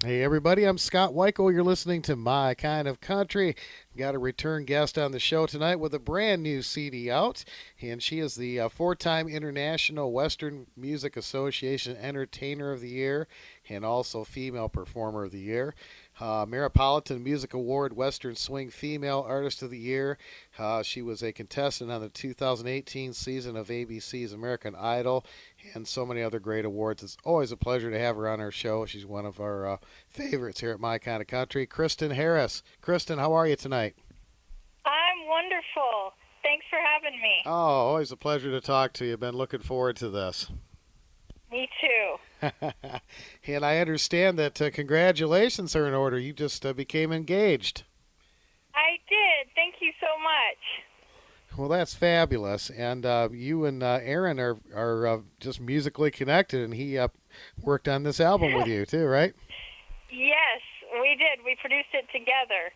Hey everybody, I'm Scott Wikle. You're listening to My Kind of Country. Got a return guest on the show tonight with a brand new CD out, and she is the four-time International Western Music Association Entertainer of the Year, and also Female Performer of the Year. Metropolitan Music Award Western Swing Female Artist of the Year. She was a contestant on the 2018 season of ABC's American Idol, and so many other great awards. It's always a pleasure to have her on our show. She's one of our favorites here at My Kind of Country, Kristyn Harris. Kristyn, how are you tonight? I'm wonderful. Thanks for having me. Oh, always a pleasure to talk to you. Been looking forward to this. Me too. And I understand that congratulations are in order. You just became engaged. I did. Thank you so much. Well, that's fabulous. And you and Aaron are just musically connected, and he worked on this album with you too, right? Yes, we did. We produced it together.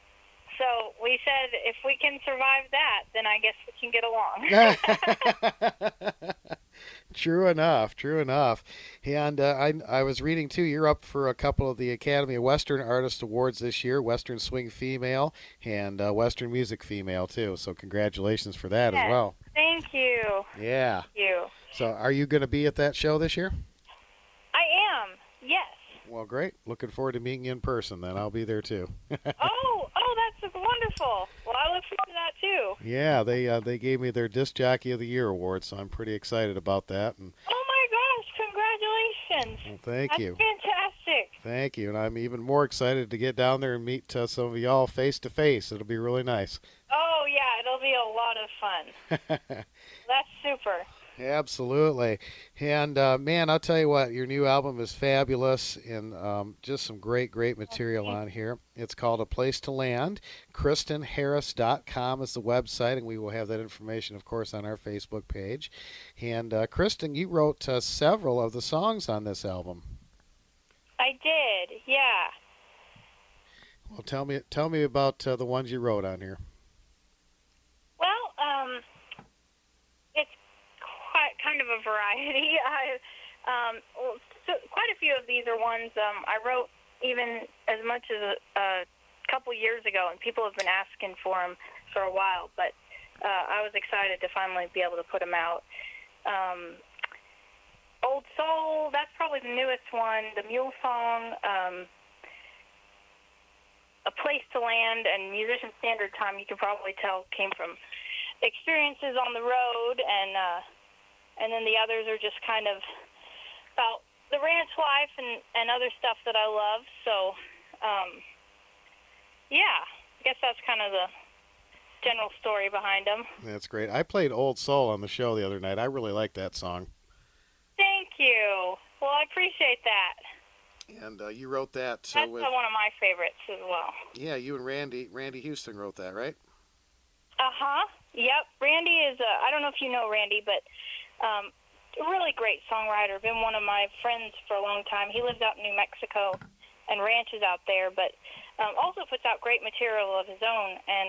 So we said if we can survive that, then I guess we can get along. True enough, true enough. And I was reading too. You're up for a couple of the Academy of Western Artist Awards this year: Western Swing Female and Western Music Female too. So congratulations for that as Yes. well. Thank you. Yeah. Thank you. So are you going to be at that show this year? I am. Yes. Well, great. Looking forward to meeting you in person. Then I'll be there too. That's wonderful. Well, I look forward to that too. Yeah, they gave me their Disc Jockey of the Year award, so I'm pretty excited about that. And Oh my gosh! Congratulations. well, thank That's you. fantastic. Thank you, and I'm even more excited to get down there and meet some of y'all face to face. It'll be really nice. Oh yeah, it'll be a lot of fun. That's super. Absolutely, and man, I'll tell you what, your new album is fabulous, and just some great material on here. It's called A Place to Land. KristynHarris.com is the website, and we will have that information, of course, on our Facebook page. And Kristyn, you wrote several of the songs on this album. I did, yeah. Well, tell me about the ones you wrote on here. Well, it's quite kind of a variety. Quite a few of these are ones I wrote even as much as a couple years ago, and people have been asking for them for a while. But I was excited to finally be able to put them out. Um, Old Soul, that's probably the newest one. The Mule Song. A Place to Land and Musician Standard Time, you can probably tell, came from experiences on the road, and then the others are just kind of about the ranch life and other stuff that I love. So, yeah, I guess that's kind of the general story behind them. That's great. I played Old Soul on the show the other night. I really like that song. Thank you. Well, I appreciate that. And you wrote that That's with one of my favorites as well. yeah, you and Randy Houston wrote that, right? Uh-huh. Yep. Randy is, I don't know if you know Randy, but a really great songwriter. Been one of my friends for a long time. He lives out in New Mexico and ranches out there, but also puts out great material of his own. And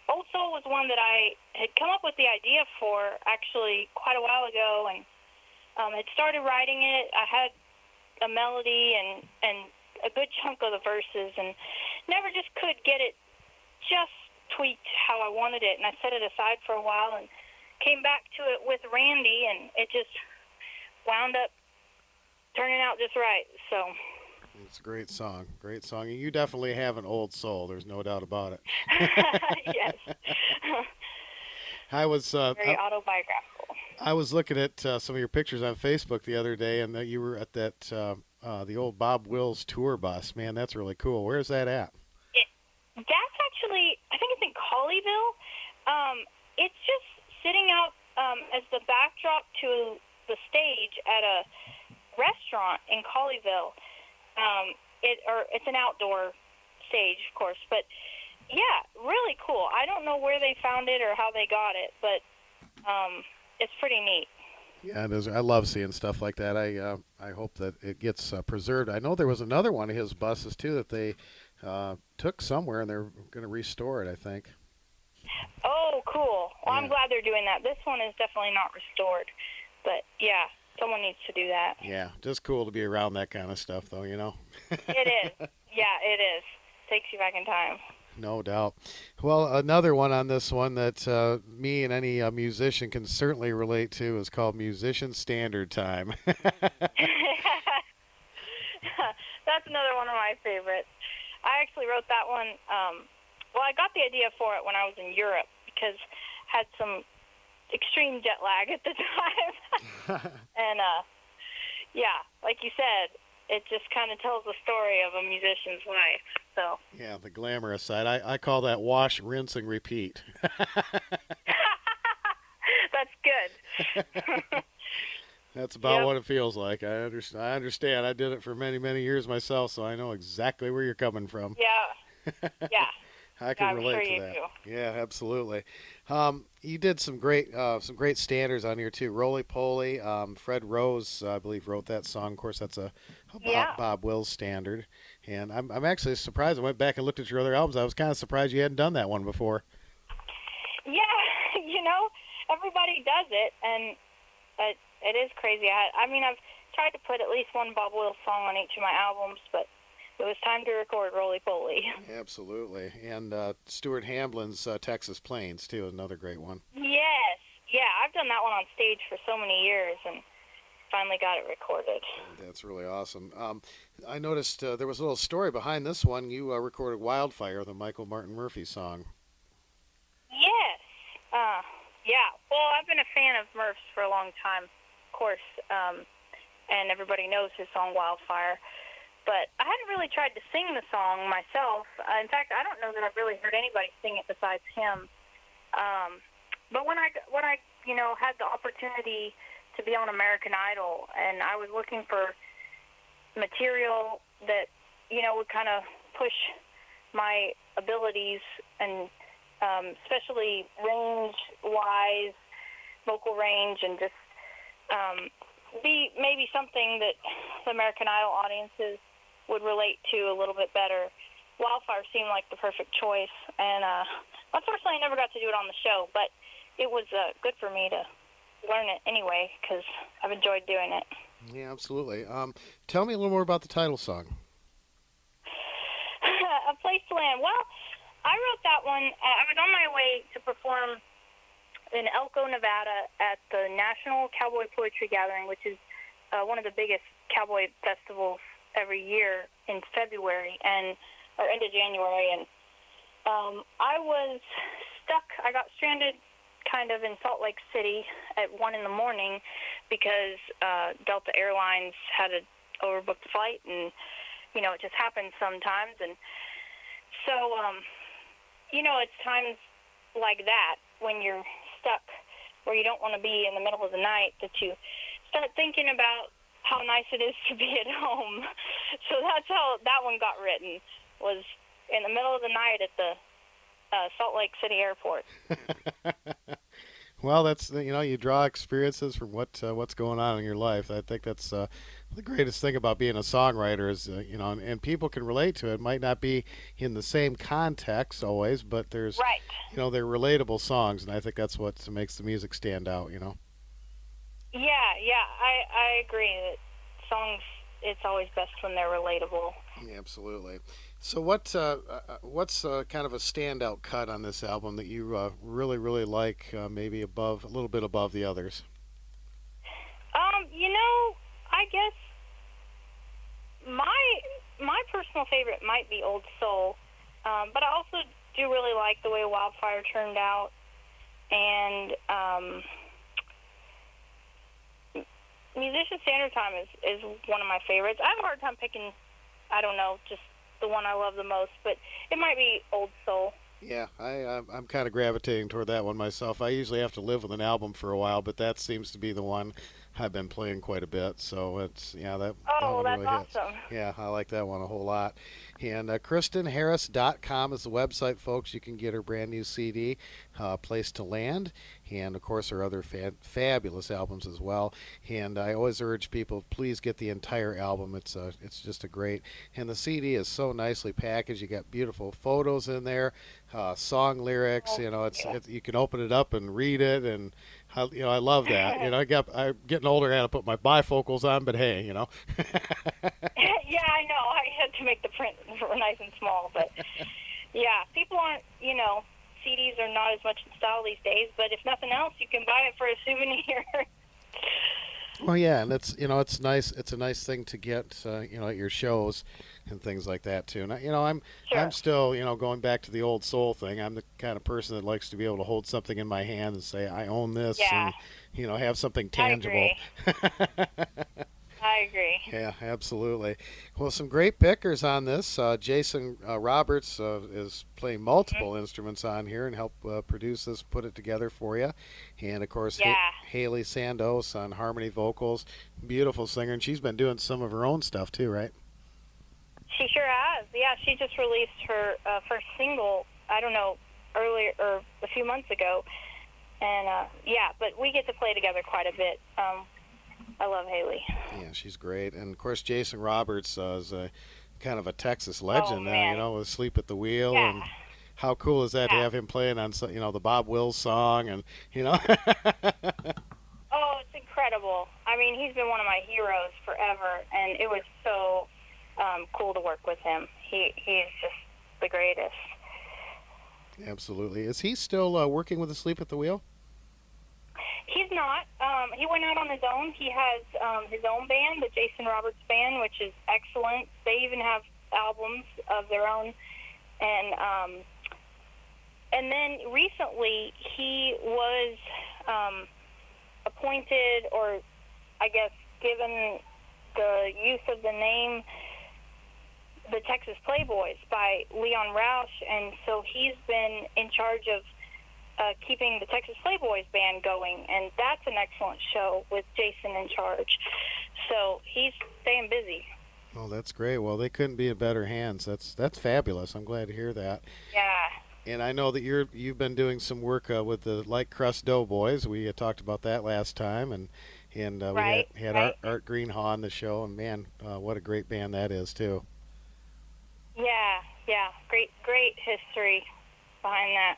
Old Soul was one that I had come up with the idea for actually quite a while ago, and had started writing it. I had a melody and a good chunk of the verses, and never just could get it just tweaked how I wanted it. And I set it aside for a while and came back to it with Randy, and it just wound up turning out just right. So It's a great song. Great song. And you definitely have an old soul. There's no doubt about it. yes, I was very autobiographical. I was looking at some of your pictures on Facebook the other day, and you were at that the old Bob Wills tour bus. Man, that's really cool. Where's that at? That's actually, I think it's in Colleyville. It's just sitting out as the backdrop to the stage at a restaurant in Colleyville. It's an outdoor stage, of course, but yeah, really cool. I don't know where they found it or how they got it, but it's pretty neat. Yeah, it is. I love seeing stuff like that. I hope that it gets preserved. I know there was another one of his buses too that they took somewhere, and they're going to restore it, I think. Oh, cool. Well, Yeah. I'm glad they're doing that. This one is definitely not restored, but yeah. Someone needs to do that. Yeah, just cool to be around that kind of stuff, though, you know? It is. Yeah, it is. Takes you back in time. No doubt. Well, another one on this one that me and any musician can certainly relate to is called Musician Standard Time. That's another one of my favorites. I actually wrote that one. Well, I got the idea for it when I was in Europe because I had some extreme jet lag at the time. And, yeah, like you said, it just kind of tells the story of a musician's life. So. Yeah, the glamorous side. I call that wash, rinse, and repeat. That's good. That's about Yep. what it feels like. I understand. I did it for many, many years myself, so I know exactly where you're coming from. Yeah. Yeah. I Yeah, can I'm relate sure to you that. do. Yeah, absolutely. You did some great standards on here too. Roly Poly. Fred Rose, I believe, wrote that song. Of course, that's a Yeah. Bob Wills standard. And I'm actually surprised. I went back and looked at your other albums. I was kind of surprised you hadn't done that one before. Yeah, everybody does it, and it is crazy. I mean, I've tried to put at least one Bob Wills song on each of my albums, but it was time to record Roly Poly. Absolutely. And Stuart Hamblin's Texas Plains too is another great one. Yes. Yeah, I've done that one on stage for so many years, and finally got it recorded. That's really awesome. I noticed there was a little story behind this one. You recorded Wildfire, the Michael Martin Murphey song. Yes. Yeah. Well, I've been a fan of Murph's for a long time, of course, and everybody knows his song Wildfire. But I hadn't really tried to sing the song myself. In fact, I don't know that I've really heard anybody sing it besides him. But when I had the opportunity to be on American Idol, and I was looking for material that would kind of push my abilities, and especially range-wise, vocal range, and just be maybe something that the American Idol audiences would relate to a little bit better. Wildfire seemed like the perfect choice, and unfortunately I never got to do it on the show, but it was good for me to learn it anyway because I've enjoyed doing it. Yeah, absolutely. Tell me a little more about the title song. A Place to Land. Well, I wrote that one. I was on my way to perform in Elko, Nevada at the National Cowboy Poetry Gathering, which is one of the biggest cowboy festivals every year in February or into January. And I was stuck. I got stranded kind of in Salt Lake City at 1 in the morning because Delta Airlines had an overbooked flight, and it just happens sometimes. And so it's times like that when you're stuck where you don't want to be in the middle of the night that you start thinking about how nice it is to be at home. So that's how that one got written, was in the middle of the night at the Salt Lake City airport. Well, that's you draw experiences from what's going on in your life. I think that's the greatest thing about being a songwriter is and people can relate to it. It might not be in the same context always, but there's Right. They're relatable songs, and I think that's what makes the music stand out. Yeah, I agree that songs, it's always best when they're relatable. Yeah, absolutely. So what's kind of a standout cut on this album that you really really like, maybe a little bit above the others? I guess my personal favorite might be Old Soul, but I also do really like the way Wildfire turned out, and Musician Standard Time is one of my favorites. I have a hard time picking, I don't know, just the one I love the most, but it might be Old Soul. Yeah, I'm kind of gravitating toward that one myself. I usually have to live with an album for a while, but that seems to be the one I've been playing quite a bit. So it's that Oh, one that's really hits. awesome. Yeah, I like that one a whole lot. And KristynHarris.com is the website, folks. You can get her brand new CD, Place to Land, and of course her other fabulous albums as well. And I always urge people, please get the entire album. It's just a great, and the CD is so nicely packaged. You got beautiful photos in there, song lyrics. Oh, You know, yeah. you can open it up and read it, and I love that. I'm getting older. I got to put my bifocals on, but hey. Yeah, I know. I had to make the print nice and small, but yeah, people aren't. CDs are not as much in style these days. But if nothing else, you can buy it for a souvenir. Well, yeah, and it's nice. It's a nice thing to get, at your shows and things like that too. And I'm Sure. still, going back to the old soul thing. I'm the kind of person that likes to be able to hold something in my hand and say I own this, Yeah, and have something I tangible. agree. I agree. Yeah, absolutely. Well, some great pickers on this. Jason Roberts is playing multiple instruments on here and helped produce this, put it together for you. And of course, Yeah. Haley Sandos on harmony vocals, beautiful singer, and she's been doing some of her own stuff too, right? She sure has. Yeah, she just released her first single, I don't know, earlier or a few months ago. And yeah, but we get to play together quite a bit. I love Haley. Yeah, she's great. And of course, Jason Roberts is a kind of a Texas legend now, with Sleep at the Wheel. Yeah. And how cool is that to have him playing on, the Bob Wills song and. Oh, it's incredible. I mean, he's been one of my heroes forever, and it was so cool to work with him. He's just the greatest. Absolutely. Is he still working with the Sleep at the Wheel? He's not. He went out on his own. He has his own band, the Jason Roberts Band, which is excellent. They even have albums of their own. And then recently he was appointed, or I guess given the use of the name, the Texas Playboys by Leon Roush, and so he's been in charge of keeping the Texas Playboys band going, and that's an excellent show with Jason in charge. So he's staying busy. Oh, that's great. Well, they couldn't be in better hands. That's fabulous. I'm glad to hear that. Yeah. And I know that you've been doing some work with the Light Crust Doughboys. We talked about that last time, and Right, we had right. Art Greenhaw on the show, and man, what a great band that is too. Yeah. Great history behind that.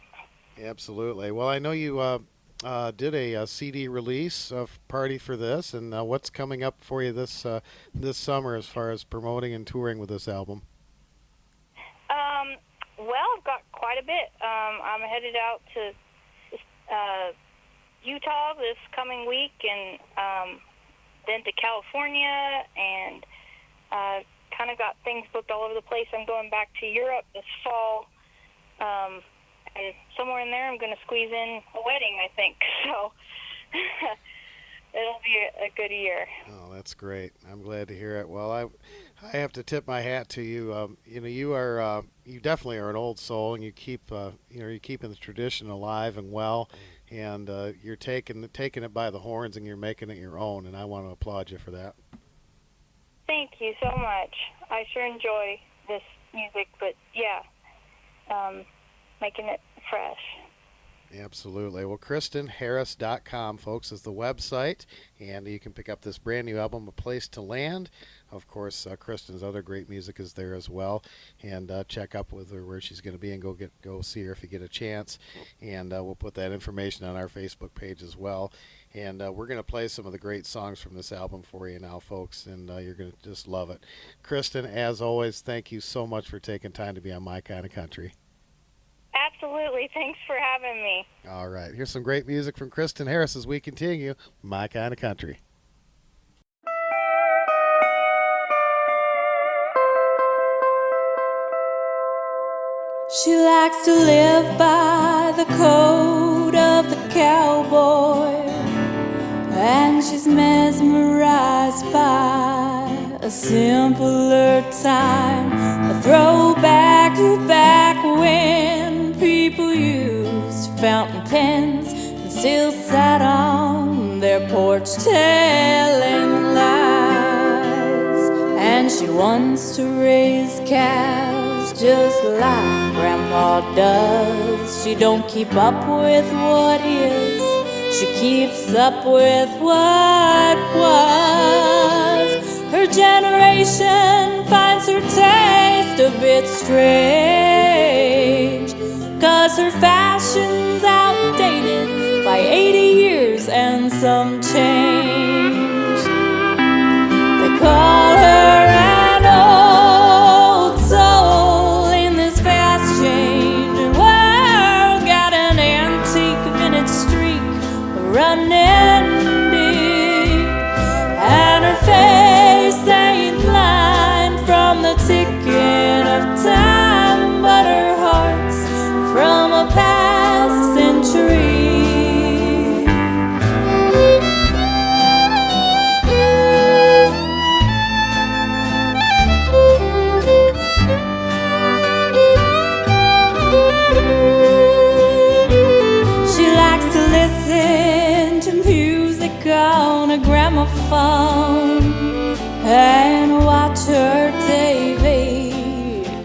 Absolutely. Well, I know you did a CD release party for this, and what's coming up for you this summer as far as promoting and touring with this album? Well, I've got quite a bit. I'm headed out to Utah this coming week, and then to California, and kind of got things booked all over the place. I'm going back to Europe this fall. And somewhere in there, I'm going to squeeze in a wedding, I think. So it'll be a good year. Oh, that's great. I'm glad to hear it. Well, I have to tip my hat to you. You definitely are an old soul, and you keep you're keeping the tradition alive and well, and you're taking it by the horns, and you're making it your own. And I want to applaud you for that. Thank you so much. I sure enjoy this music, but yeah. Making it fresh. Absolutely. Well, KristynHarris.com, folks, is the website, and you can pick up this brand new album, A Place to Land. Of course, Kristyn's other great music is there as well, and check up with her where she's going to be and go see her if you get a chance. And we'll put that information on our Facebook page as well. And we're going to play some of the great songs from this album for you now, folks, and you're going to just love it. Kristyn, as always, thank you so much for taking time to be on My Kind of Country. Absolutely. Thanks for having me. All right. Here's some great music from Kristyn Harris as we continue My Kind of Country. She likes to live by the code of the cowboy, and she's mesmerized by a simpler time, a throwback to back when people used fountain pens and still sat on their porch telling lies. And she wants to raise calves just like Grandpa does. She don't keep up with what is, she keeps up with what was. Her generation finds her taste a bit strange, 'cause her fashion's outdated by 80 years years and some change. They call her an old soul in this fast-changing world. Got an antique vintage streak running deep, and her face ain't blind from the ticking of time, but her heart's from a past century. She likes to listen to music on a gramophone and watch her TV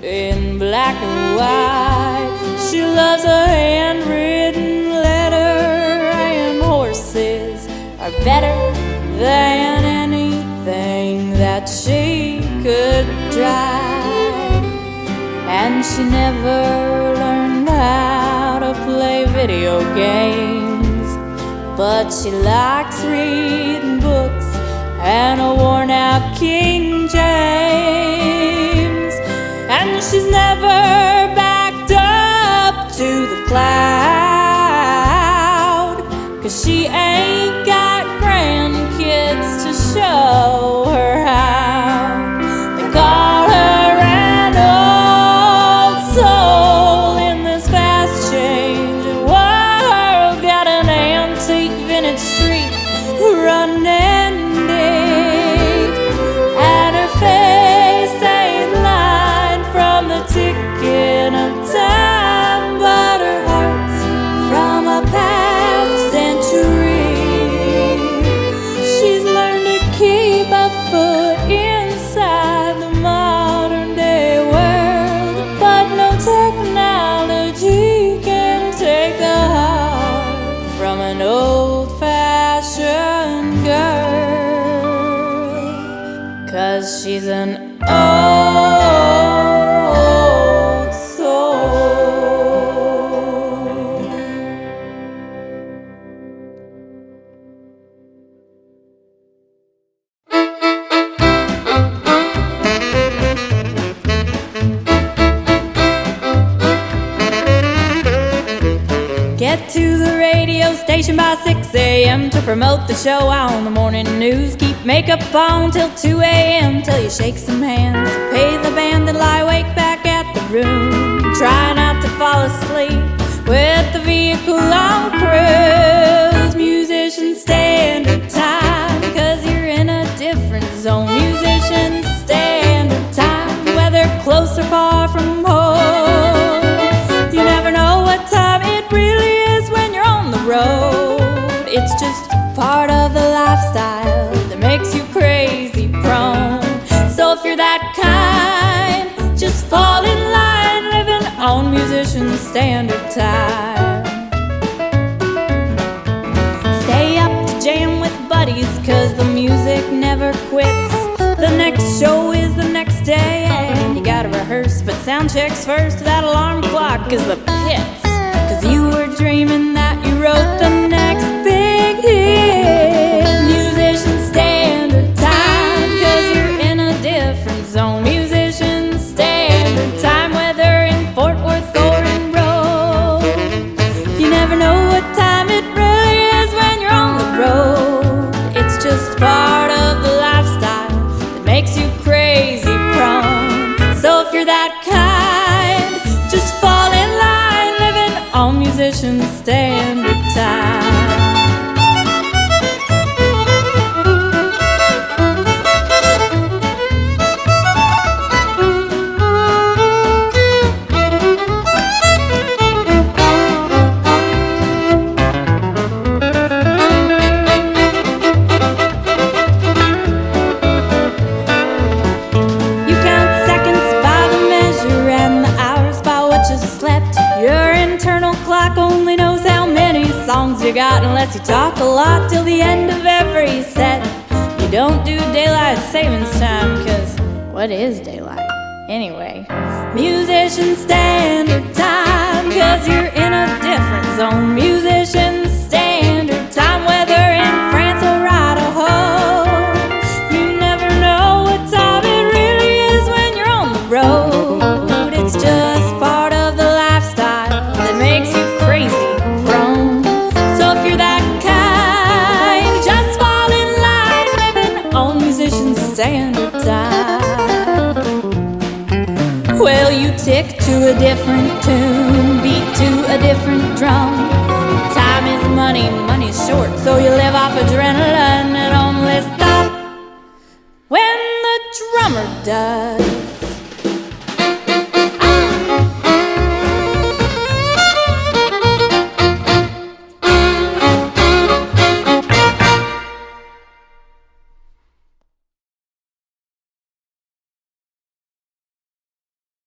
in black and white. She loves a handwritten letter, and horses are better than anything that she could drive. And she never learned how to play video games, but she likes reading books and a worn-out King James. And she's never backed up to the cloud, 'cause she ain't got grandkids to show her how. They call her an old soul in this fast-changing world. Got an antique vintage street running deep, and her face ain't lined from the ticking of time, but her heart's from a past century. She's learned to keep a foot inside the modern day world, but no technology can take the heart from an old-fashioned girl, 'cause she's an old soul. Get to the radio station by 6 a.m. to promote the show on the morning news. Keep makeup on till 2 a.m. till you shake some hands. Pay the band and lie awake back at the room. Try not to fall asleep with the vehicle on cruise. Musician standard time, 'cause you're in a different zone. Musician standard time, whether close or far from home. You never know what time it really is when you're on the road. It's just part of the lifestyle that makes you crazy prone. So if you're that kind, just fall in line, living on musician standard time. Stay up to jam with buddies, 'cause the music never quits. The next show is the next day, and you gotta rehearse, but sound checks first. That alarm clock is the pits, 'cause you were dreaming that you wrote the next big hit. Musician standard time, 'cause you're in a different zone. Musician standard time, whether in Fort Worth or in Rome. You never know what time it really is when you're on the road. It's just part of the lifestyle that makes you crazy prone. So if you're that kind, just fall in line, living on musician standard time. You count seconds by the measure and the hours by what you slept. Your internal clock only knows how many songs you got, unless you talk a lot till the end of every set. You don't do daylight savings time, 'cause what is daylight anyway? Musician standard time, 'cause you're in a different zone. Musician standard time, whether standard time. Well, you tick to a different tune, beat to a different drum. Time is money, money's short, so you live off adrenaline and only stop when the drummer does.